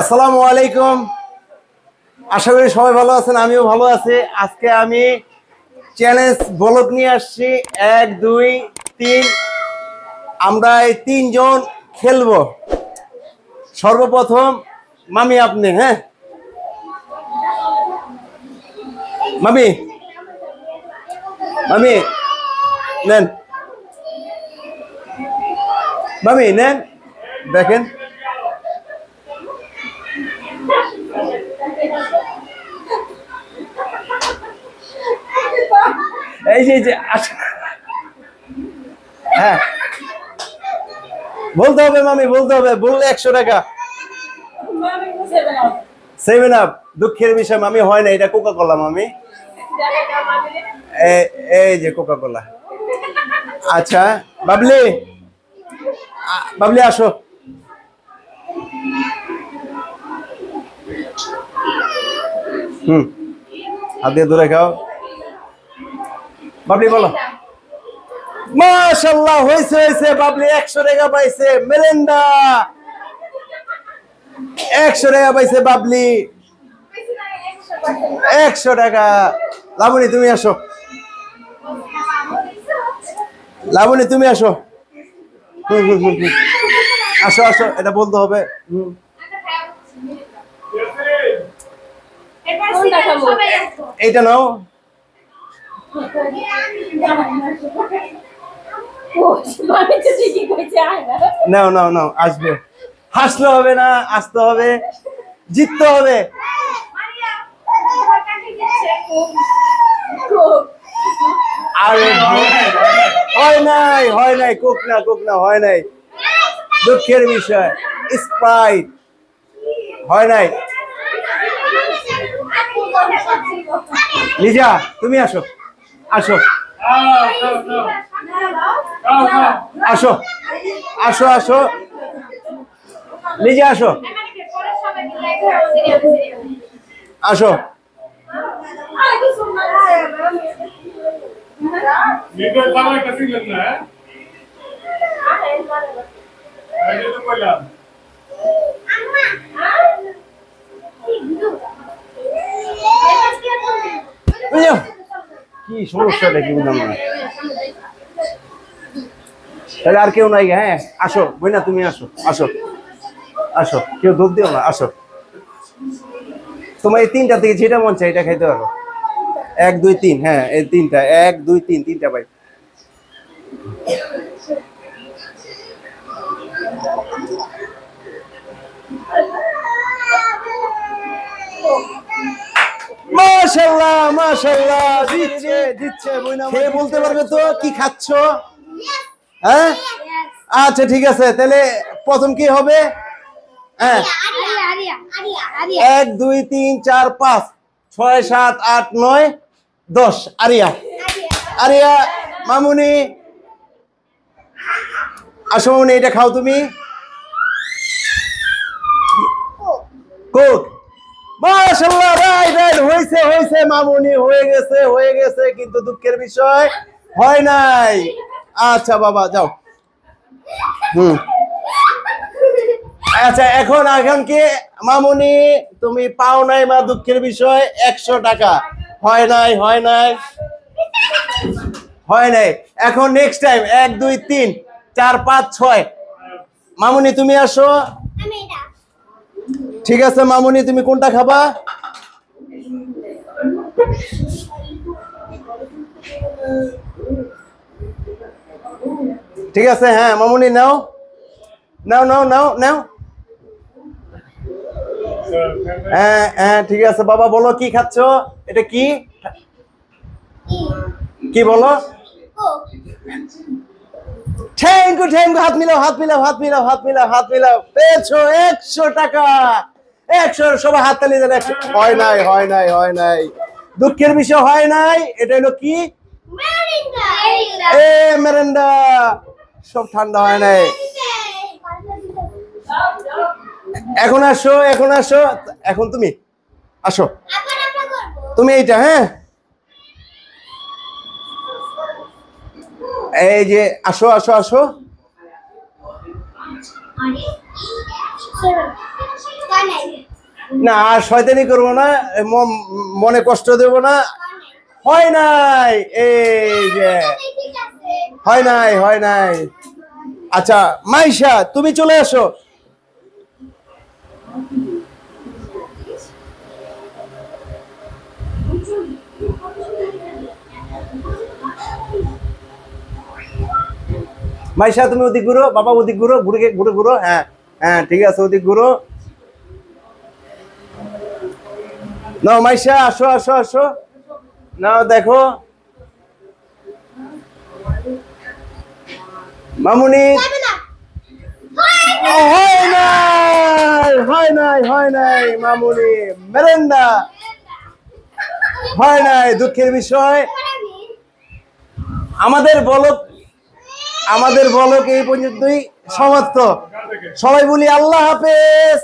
আসসালামু আলাইকুম। আশা করি সবাই ভালো আছেন, আমিও ভালো আছি। আজকে আমি চ্যালেঞ্জ ব্লগ নিয়ে আসছি 1 2 3। আমরা এই 3 জন খেলবো। সর্বপ্রথম মামি আপনি, হ্যাঁ মামি মামি নেন, মামি নেন, দেখেন এই যে হ্যাঁ বলতে হবে মামি, বলতে হবে, বললে 100 টাকা। 7 আপ দুঃখের বিষয় মামি, হয় না, এটা কোকা কোলা মামি, এই যে কোকা কোলা। আচ্ছা বাবলি, বাবলি আসো। হাত দিয়ে ধরে খাও। বাবলি বলো। মাশাআল্লাহ, হয়েছে হয়েছে, বাবলি 100 টাকা পাইছে। মেরেন্ডা 100 টাকা পাইছে বাবলি, 100 টাকা। লাবণী তুমি আসো, লাবণী তুমি আসো। আসো আসো, এটা বলতে হবে। এইটা নাও, নাও নাও নাও, আসবে। হাসলে হবে না, আসতে হবে, জিততে হবে। আরে হয় নাই, হয় নাই, কোক না, কোক না, হয় নাই, দুঃখের বিষয়। স্প্রাইট হয় নাই। লিজা তুমি আসো, আসো আসো আসো আসো, লিজা আসো, আসো। কি সমস্যাটা কি বুঝলাম না। তাহলে আর কেউ নাই? হ্যাঁ আসো বইনা, তুমি আসো, আসো আসো, কেউ দোষ দিও না, আসো। তোমার এই 3টা থেকে যেটা মন চাই এটা খাইতে পারো। 1 2 3, হ্যাঁ এই 3টা, 1 2 3, 3টা পাই। মাশাআল্লাহ মাশাআল্লাহ, দিচ্ছে দিচ্ছে বইনা। খেয়ে বলতে পারবে তো কি খাচ্ছ? হ্যাঁ আচ্ছা ঠিক আছে, তাহলে প্রথম কি হবে? হ্যাঁ 1 2 3 4 5 6 7 8 9 10। আরিয়া, আরিয়া। মামুনি আসো, মামুনি এটা খাও তুমি। কোক। মাশাআল্লাহ, রাইট রাইট, হয়েছে হয়েছে মামুনি, হয়ে গেছে হয়ে গেছে, কিন্তু দুঃখের বিষয় হয় নাই। আচ্ছা বাবা যাও। আচ্ছা এখন এখন কি মামুনি তুমি পাও নাই মা, দুঃখের বিষয় 100 টাকা। হয় নাই, হয় নাই, হয় নাই। এখন নেক্সট টাইম 1 2 3 4 5 6। মামুনি তুমি আসো। ঠিক আছে মামুনি, তুমি কোনটা খাবা? ঠিক আছে, হ্যাঁ মামুনি নাও নাও নাও নাও নাও। হ্যাঁ হ্যাঁ ঠিক আছে বাবা, বলো কি খাচ্ছ? এটা কি কি বলো? থ্যাংক ইউ থ্যাংক ইউ, হাত মিলাও হাত মিলাও হাত মিলাও হাত মিলাও হাত মিলাও। পেয়েছো 100 টাকা, 100। সবাই হাত তালি দেন। 100 হয় নাই, হয় নাই, হয় নাই, দুঃখের বিষয় হয় নাই। এটা হলো কি? এ মেরেন্ডা। সব ঠান্ডা হয় নাই। এখন আসো, এখন আসো, এখন তুমি আসো, তুমি এইটা। হ্যাঁ এই যে আসো আসো আসো। না আর শয়তানি করবো না, মনে কষ্ট দেব না। হয় নাই, এই যে হয় নাই, হয় নাই। আচ্ছা মাইশা তুমি চলে আসো। মাইশা তুমি ওদিক ঘুরো, বাবা ওদিক ঘুরো, ঘুরে ঘুরে ঘুরো। হ্যাঁ হ্যাঁ ঠিক আছে, ওদিক ঘুরো। নাও মাইশা আসো আসো আসো, নাও দেখো মামুনি। হয় নাই, হয় নাই, হয় নাই মামুনি, মেরেন্দা হয় নাই, দুঃখের বিষয়। আমাদের বলক এই পর্যন্তই সমাপ্ত। সবাই বলি আল্লাহ হাফেজ।